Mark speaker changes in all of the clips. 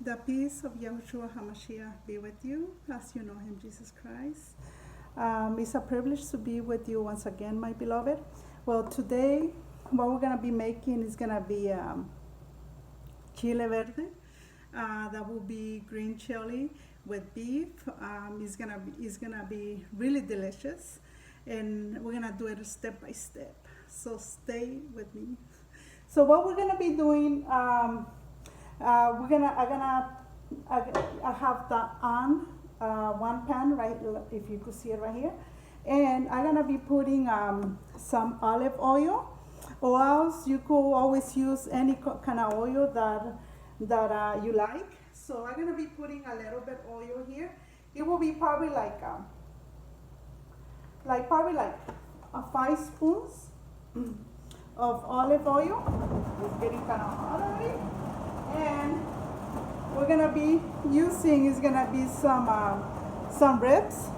Speaker 1: The peace of Yahushua HaMashiach be with you as you know him, Jesus Christ. It's a privilege to be with you once again, my beloved. Well, today, what we're going to be making is going to be Chile Verde. That will be green chili with beef. It's gonna be really delicious, and we're gonna do it step by step. So stay with me. So what we're gonna be doing, I have the on one pan right, if you could see it right here, and I'm gonna be putting some olive oil, or else you could always use any kind of oil that you like. So I'm gonna be putting a little bit oil here. It will be probably like 5 spoons of olive oil. It's getting kind of hot already, and we're gonna be using is gonna be some ribs.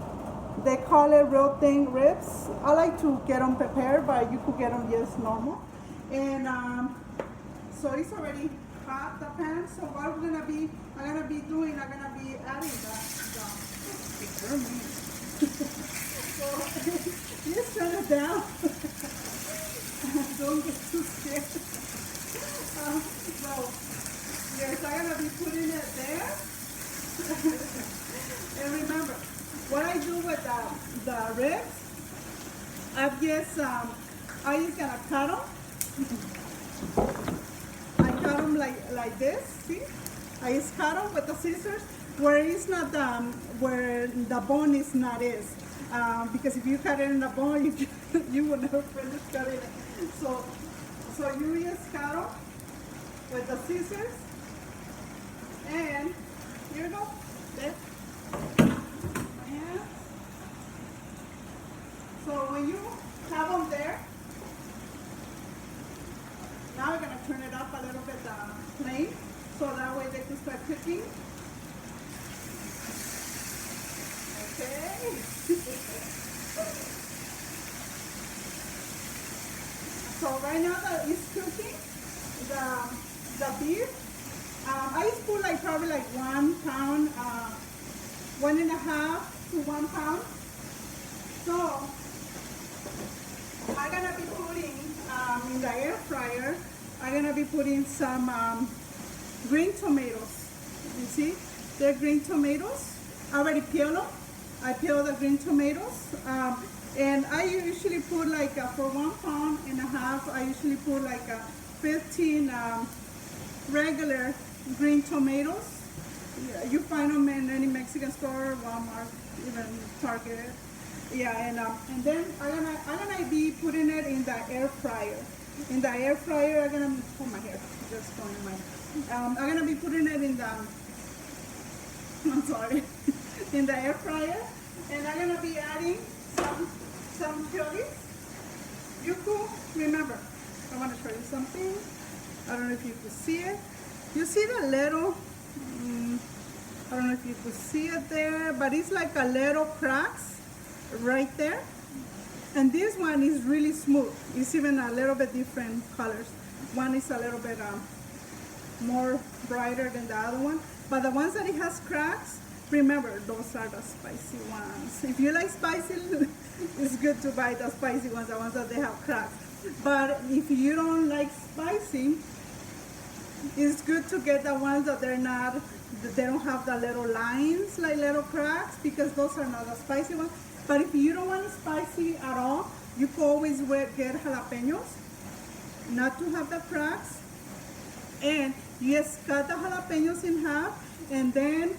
Speaker 1: They call it real thin ribs. I like to get them prepared, but you could get them just normal. And so it's already hot, the pan. So what I'm gonna be adding so just turn it down. Don't get too scared. So yes, I'm gonna be putting it there. And remember, what I do with the ribs, I just gonna cut them. I cut them like this. See, I just cut them with the scissors where it's not where the bone is not because if you cut it in the bone, you will never finish cutting it. So you just cut them with the scissors, and here you go. There. And so when you have them there, now we're going to turn it up a little bit flame, so that way they can start cooking. Okay. So right now that it's cooking, the beef, I just put probably 1 pound, 1.5 to 1 pound. So I'm gonna be putting in the air fryer. I'm gonna be putting some green tomatoes. You see, they're green tomatoes. I already peeled them. I peel the green tomatoes, and I usually put for 1.5 pounds, I usually put 15 regular green tomatoes. Yeah, you find them in any Mexican store, Walmart, even Target. Yeah, and then I'm gonna be putting it in the air fryer. In the air fryer, I'm gonna put my hair just going in my. I'm gonna be putting it in the. I'm sorry. In the air fryer, and I'm gonna be adding some chilies. You could remember. I want to show you something. I don't know if you could see it. You see the little. I don't know if you could see it there, but it's like a little cracks right there. And this one is really smooth. It's even a little bit different colors. One is a little bit more brighter than the other one, but the ones that it has cracks, remember, those are the spicy ones. If you like spicy, it's good to buy the spicy ones, the ones that they have cracks. But if you don't like spicy, it's good to get the ones that they don't have the little lines, like little cracks, because those are not the spicy ones. But if you don't want it spicy at all, you can always get jalapenos, not to have the cracks. And you just cut the jalapenos in half, and then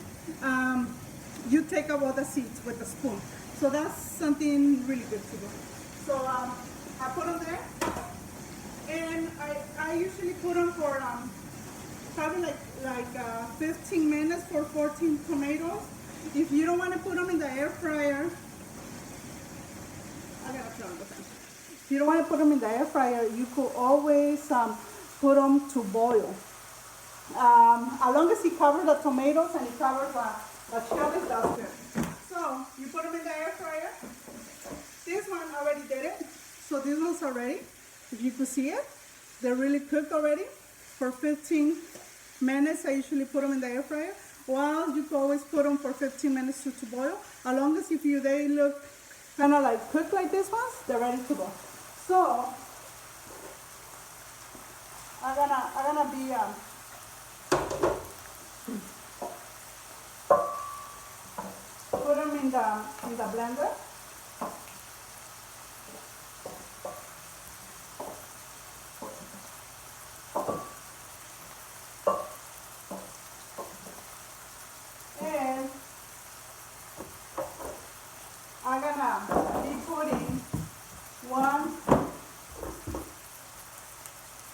Speaker 1: you take out all the seeds with a spoon. So that's something really good to do. So I put them there, and I usually put them for probably 15 minutes for 14 tomatoes. If you don't want to put them in the air fryer, I gotta turn the fan. If you don't want to put them in the air fryer, you could always put them to boil. As long as it covers the tomatoes and it covers the chilies, that's good. So you put them in the air fryer. This one already did it. So this one's already, if you could see it, they're really cooked already for 15 minutes. I usually put them in the air fryer. Well, you can always put them for 15 minutes to boil. As long as if they look kind of like cooked like this ones, they're ready to go. So I'm gonna be put them in the blender. And I'm gonna be putting one.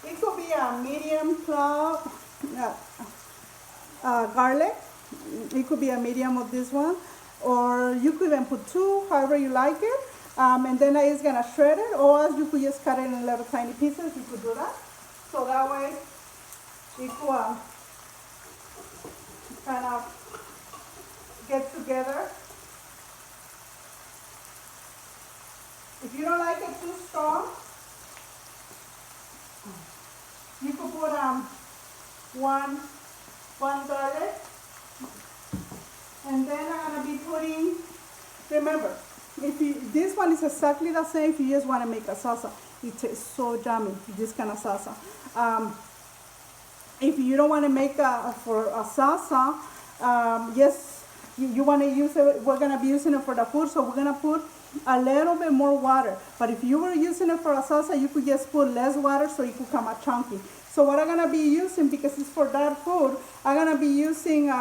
Speaker 1: It could be a medium clove garlic. It could be a medium of this one, or you could even put two, however you like it. And then I just gonna shred it, or else you could just cut it in little tiny pieces. You could do that. So that way it could kind of get together. If you don't like it too strong, you could put one garlic, and then I'm gonna be putting. Remember, this one is exactly the same. If you just want to make a salsa, it tastes so yummy. This kind of salsa. If you don't want to make for a salsa, yes, you want to use it. We're gonna be using it for the food, so we're gonna put a little bit more water. But if you were using it for a salsa, you could just put less water so it could come out chunky. So what I'm gonna be using, because it's for that food, I'm gonna be using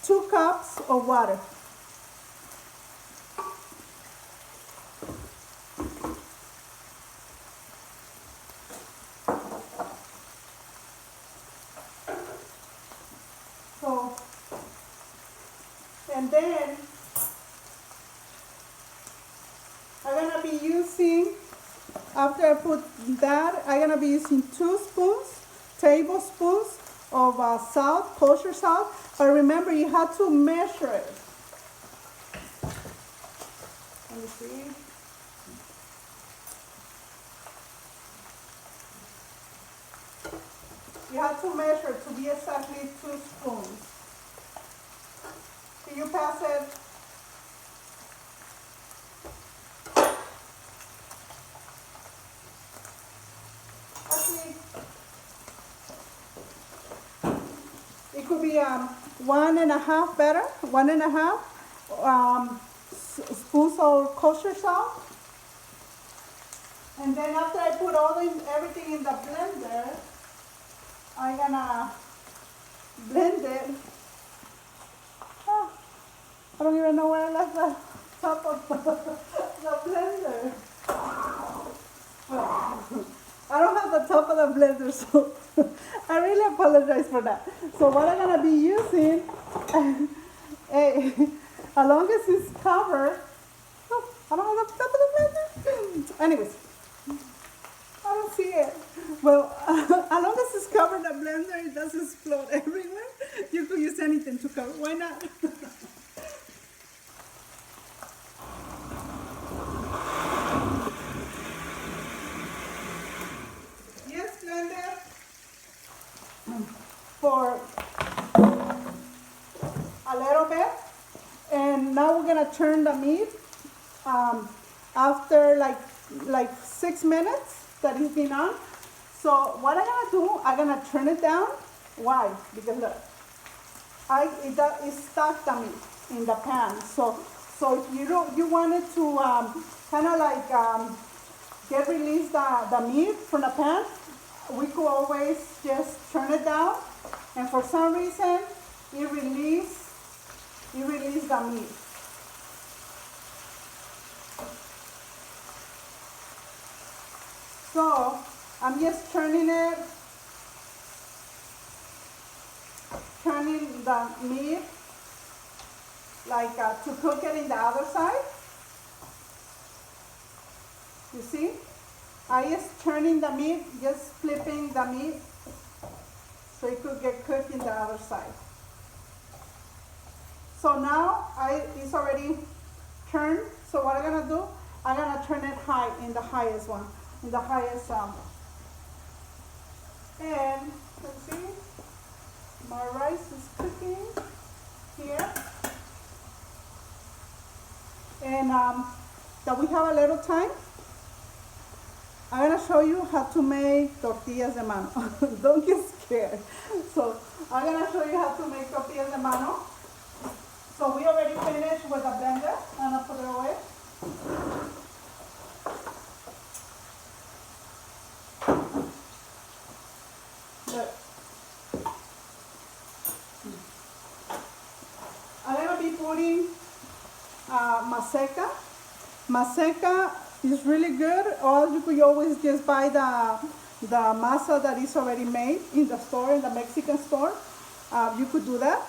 Speaker 1: 2 cups of water. So, and then I'm gonna be using, after I put that, I'm gonna be using 2 tablespoons of salt, kosher salt. But remember, you have to measure it. Let me see. You have to measure it to be exactly 2 spoons. So you pass it. Actually, it could be 1.5 better, 1.5 spoons of kosher salt. And then after I put everything in the blender, I'm gonna blend it. Oh, I don't even know where I left the top of the blender. Well, I don't have the top of the blender, so I really apologize for that. So what I'm gonna be using, as long as it's covered, oh, I don't have the top of the blender. Anyways, I don't see it. Well, as long as it's covered the blender, it doesn't explode everywhere. You could use anything to cover. Why not? Yes, blender. For a little bit. And now we're gonna turn the meat after like 6 minutes that it's been on. So what I'm gonna do, I'm gonna turn it down. Why? Because look, it stuck the meat in the pan. So if you wanted to kind of like get release the meat from the pan, we could always just turn it down, and for some reason it release the meat. So I'm just turning the meat like to cook it in the other side. You see? I just turning the meat, just flipping the meat so it could get cooked in the other side. So now it's already turned. So what I'm gonna do, I'm gonna turn it high, in the highest one, in the highest and let's see. My rice is cooking here. And that we have a little time, I'm gonna show you how to make tortillas de mano. Don't get scared. So I'm gonna show you how to make tortillas de mano. So we already finished with the blender. I'm gonna put it away. Look. I'm gonna be putting maseca. Maseca is really good. Or you could always just buy the masa that is already made in the store, in the Mexican store. You could do that.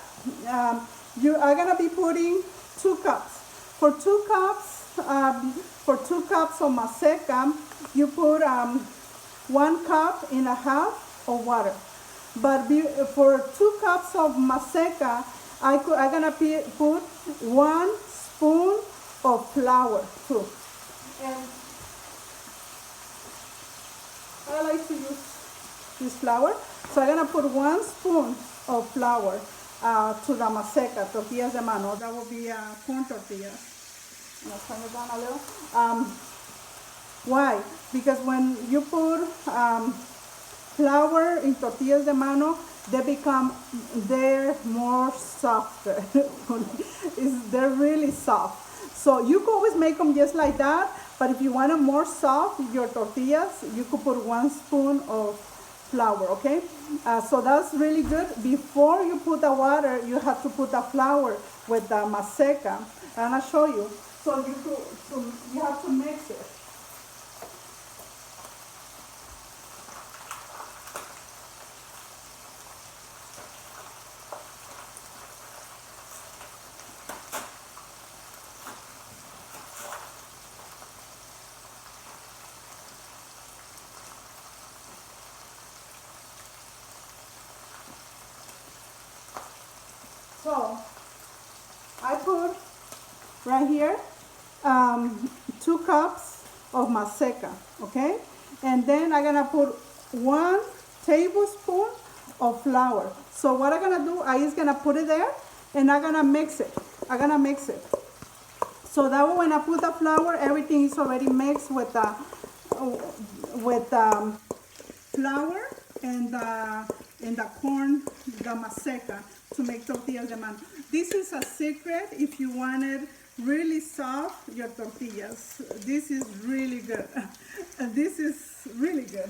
Speaker 1: You are gonna be putting 2 cups. For 2 cups of maseca, you put 1 cup and a half of water. But for 2 cups of maseca, I'm gonna put 1 spoon of flour too. And I like to use this flour. So I'm gonna put 1 spoon of flour to the maseca, tortillas de mano. That will be corn tortillas. I'm gonna turn it down a little. Why? Because when you put flour in tortillas de mano, they're more softer. They're really soft. So you could always make them just like that, but if you want them more soft, your tortillas, you could put 1 spoon of flour, okay? So that's really good. Before you put the water, you have to put the flour with the maseca. And I'll show you. So you have to mix it. So I put right here 2 cups of maseca, okay? And then I'm gonna put 1 tablespoon of flour. So what I'm gonna do, I'm just gonna put it there and I'm gonna mix it. So that way when I put the flour, everything is already mixed with the flour and the corn, the maseca, to make tortillas de mano. This is a secret if you wanted really soft your tortillas. This is really good. This is really good.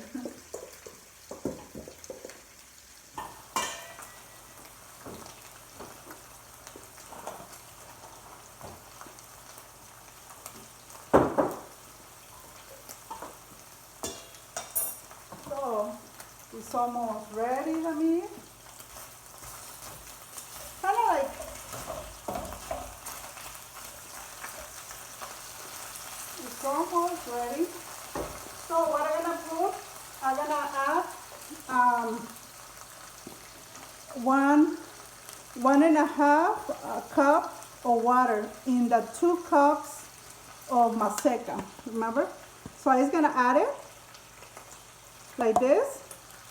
Speaker 1: So it's almost ready, I mean. Kind of like it's almost ready. So what I'm gonna put, I'm gonna add 1.5 cup of water in the 2 cups of maseca. Remember? So I'm just gonna add it like this,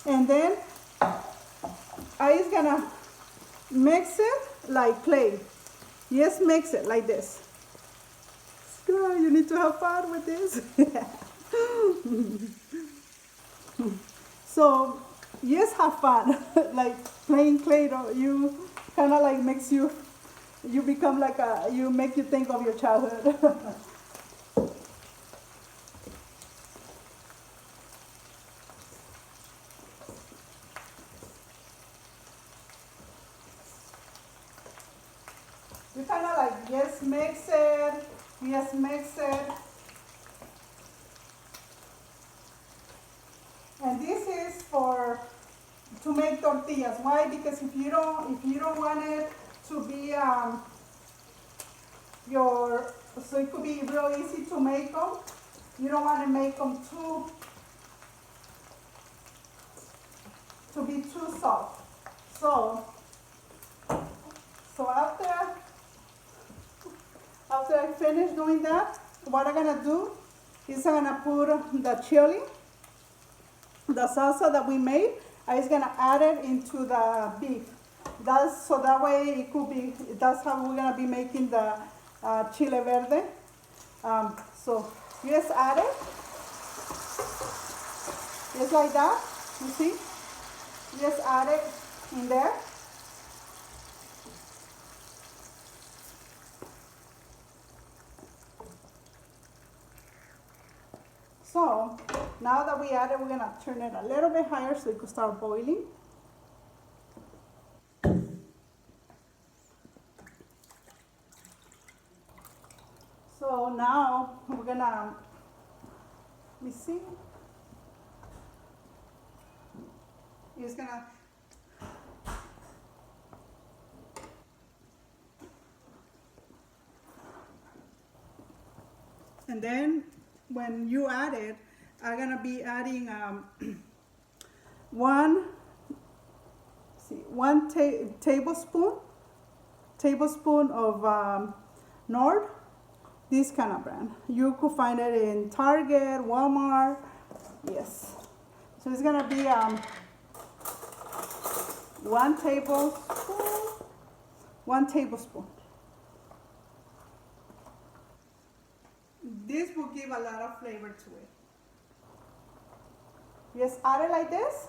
Speaker 1: and then I'm just gonna mix it like clay. Yes, mix it like this. Girl, you need to have fun with this. So, yes, have fun. Like playing clay, you kind of like makes you become like make you think of your childhood. You kind of like, yes, mix it. Yes, mix it. And this is to make tortillas. Why? Because if you don't want it to be so it could be real easy to make them. You don't want to make them to be too soft. So after I finish doing that, what I'm gonna do is I'm gonna put the chili, the salsa that we made. I'm just gonna add it into the beef. That's so that way it could be. That's how we're gonna be making the chile verde. So you just add it, just like that. You see, you just add it in there. So now that we add it, we're gonna turn it a little bit higher so it could start boiling. So now we're gonna, let me see, it's gonna, and then when you add it, I'm gonna be adding one tablespoon of Nord, this kind of brand. You could find it in Target, Walmart, yes. So it's gonna be 1 tablespoon. This will give a lot of flavor to it. Just add it like this.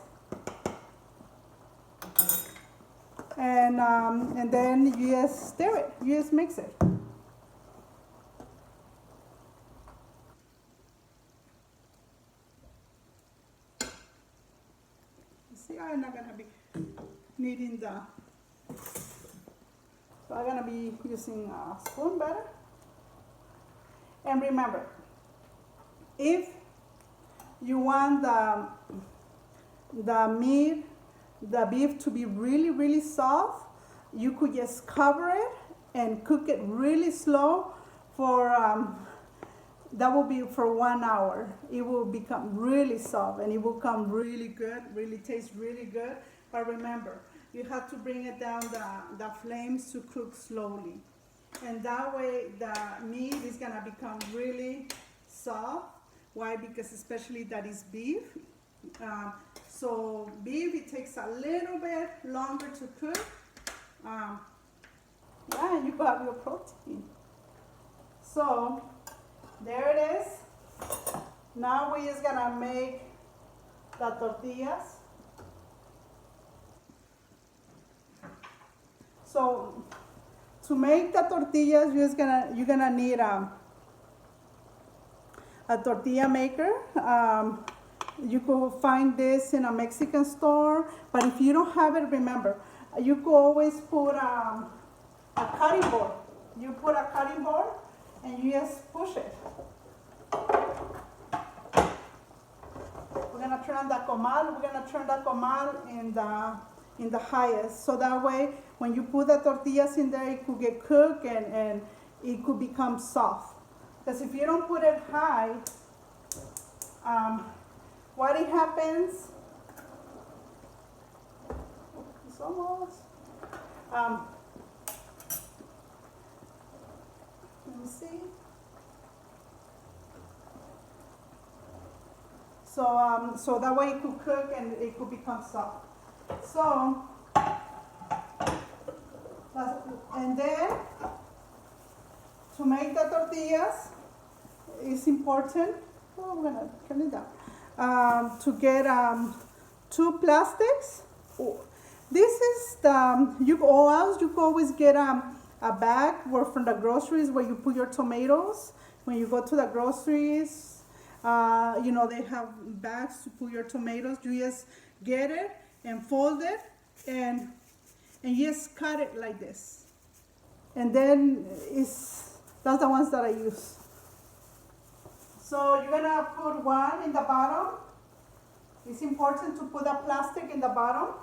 Speaker 1: And then you just stir it, you just mix it. You see, I'm not gonna be needing so I'm gonna be using a spoon better. And remember, if you want the meat, the beef to be really, really soft, you could just cover it and cook it really slow for, that will be for 1 hour. It will become really soft and it will come really good, really taste really good. But remember, you have to bring it down the flames to cook slowly. And that way the meat is gonna become really soft. Why? Because especially that is beef. So beef, it takes a little bit longer to cook. Yeah, and you got your protein. So there it is. Now we're just gonna make the tortillas. So to make the tortillas, you're gonna need a tortilla maker. You could find this in a Mexican store, but if you don't have it, remember, you could always put a cutting board. You put a cutting board and you just push it. We're gonna turn on the comal. We're gonna turn the comal in the highest, so that way when you put the tortillas in there, it could get cooked and it could become soft. Because if you don't put it high, what it happens, it's almost, let me see. So that way it could cook and it could become soft. So, and then to make the tortillas, it's important, oh, we're gonna turn it down, to get 2 plastics. This is the, you could always get a bag from the groceries where you put your tomatoes. When you go to the groceries, you know, they have bags to put your tomatoes. You just get it and fold it and you just cut it like this. And then that's the ones that I use. So you're gonna put one in the bottom. It's important to put a plastic in the bottom.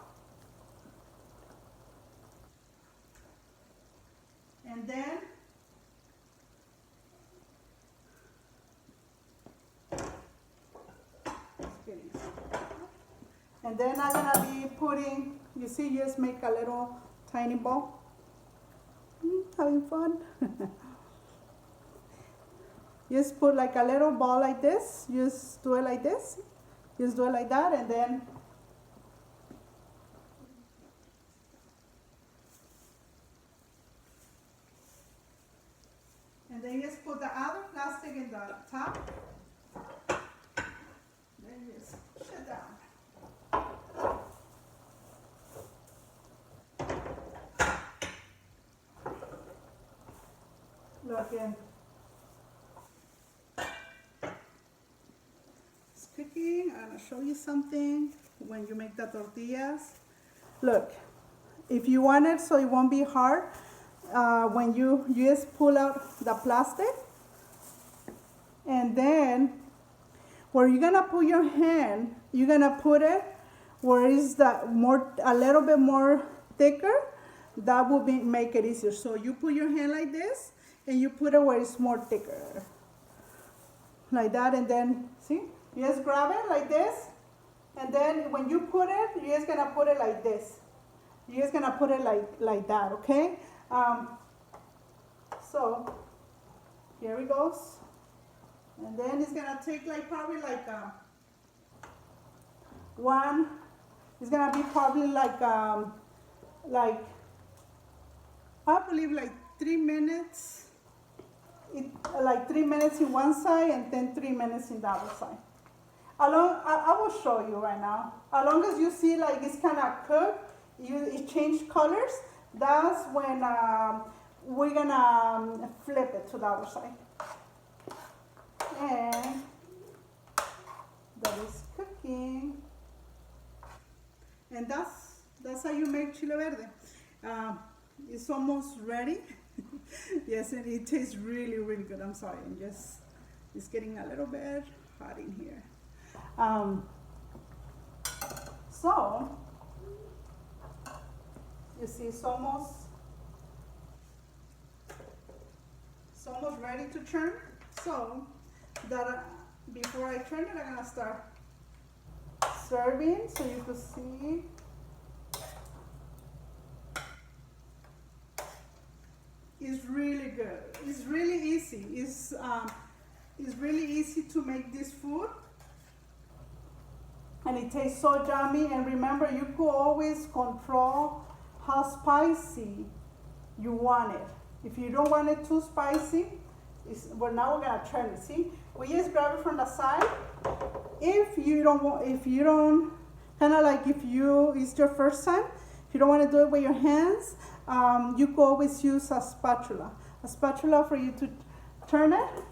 Speaker 1: And then I'm gonna be putting, you see, you just make a little tiny ball. Having fun. Just put like a little ball like this. Just do it like this. Just do it like that, and then put the other plastic in the top. Then just shut down. Look in. It's cooking. I'm gonna show you something when you make the tortillas. Look, if you want it so it won't be hard, when you just pull out the plastic, and then where you're gonna put your hand, you're gonna put it where is the a little bit more thicker. That will make it easier. So you put your hand like this, and you put it where it's more thicker, like that, and then see, you just grab it like this, and then when you put it, you're just gonna put it like this. You're just gonna put it like that, okay? So here it goes, and then it's gonna take like probably like it's gonna be probably like I believe like 3 minutes. Like 3 minutes in one side and then 3 minutes in the other side. I will show you right now. As long as you see like it's kind of cooked, it changed colors, that's when we're gonna flip it to the other side. And that is cooking. And that's how you make chile verde. It's almost ready. Yes, and it tastes really, really good. I'm sorry, it's getting a little bit hot in here. So, you see, it's almost ready to turn. So, that before I turn it, I'm gonna start serving so you can see. It's really good. It's really easy. It's really easy to make this food, and it tastes so yummy. And remember, you could always control how spicy you want it. If you don't want it too spicy, well, now we're gonna turn it. See, we just grab it from the side. If you don't, kind of like if it's your first time, if you don't want to do it with your hands, you could always use a spatula for you to turn it.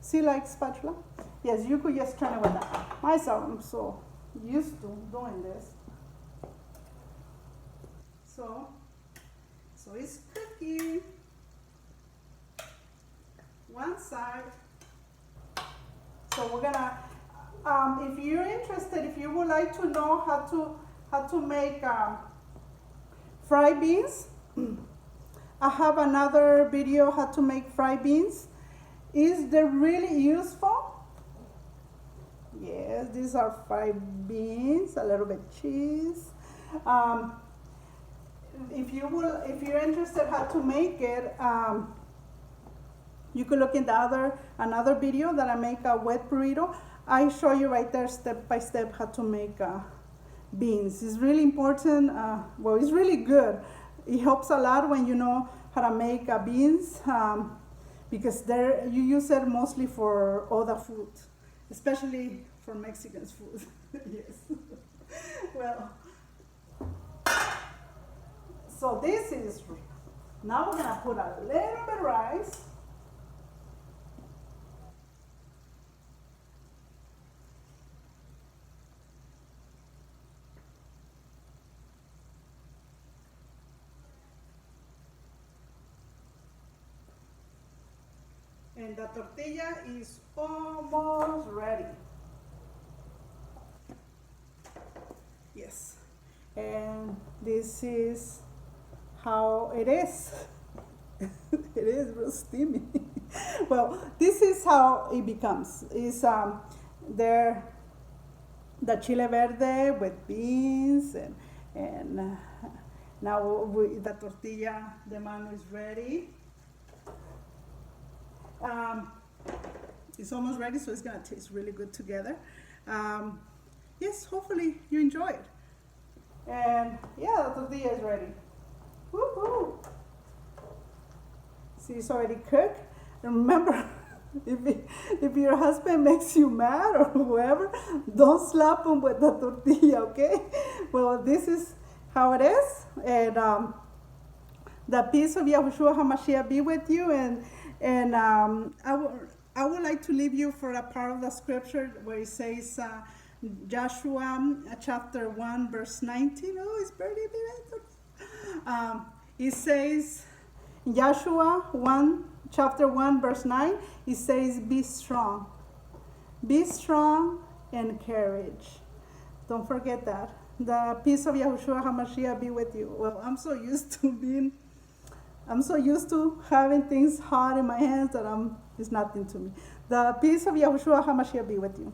Speaker 1: See, like spatula? Yes, you could just turn it with that. Myself, I'm so used to doing this. So it's cooking. One side. So we're gonna, if you're interested, if you would like to know how to make fried beans, I have another video how to make fried beans. Is they really useful? Yes, these are fried beans, a little bit cheese. If you're interested how to make it, you could look in another video that I make a wet burrito. I show you right there step by step how to make beans. It's really important. Well, it's really good. It helps a lot when you know how to make beans, because you use it mostly for other food, especially for Mexican food. Yes. Well, so this is, now we're gonna put a little bit of rice. And the tortilla is almost ready. Yes. And this is how it is. It is real steamy. Well, this is how it becomes. It's the chile verde with beans, and now the tortilla de mano is ready. It's almost ready, so it's gonna taste really good together. Yes, hopefully you enjoy it. And yeah, the tortilla is ready. Woohoo! See, it's already cooked. Remember, if your husband makes you mad or whoever, don't slap him with the tortilla, okay? Well, this is how it is. And the peace of Yahushua HaMashiach be with you. And I would like to leave you for a part of the scripture where it says, Joshua chapter 1, verse 19. Oh, it's pretty big. It says, Joshua 1, chapter 1, verse 9, it says, be strong. Be strong and courage. Don't forget that. The peace of Yahushua HaMashiach be with you. Well, I'm so used to having things hot in my hands that it's nothing to me. The peace of Yahushua HaMashiach be with you.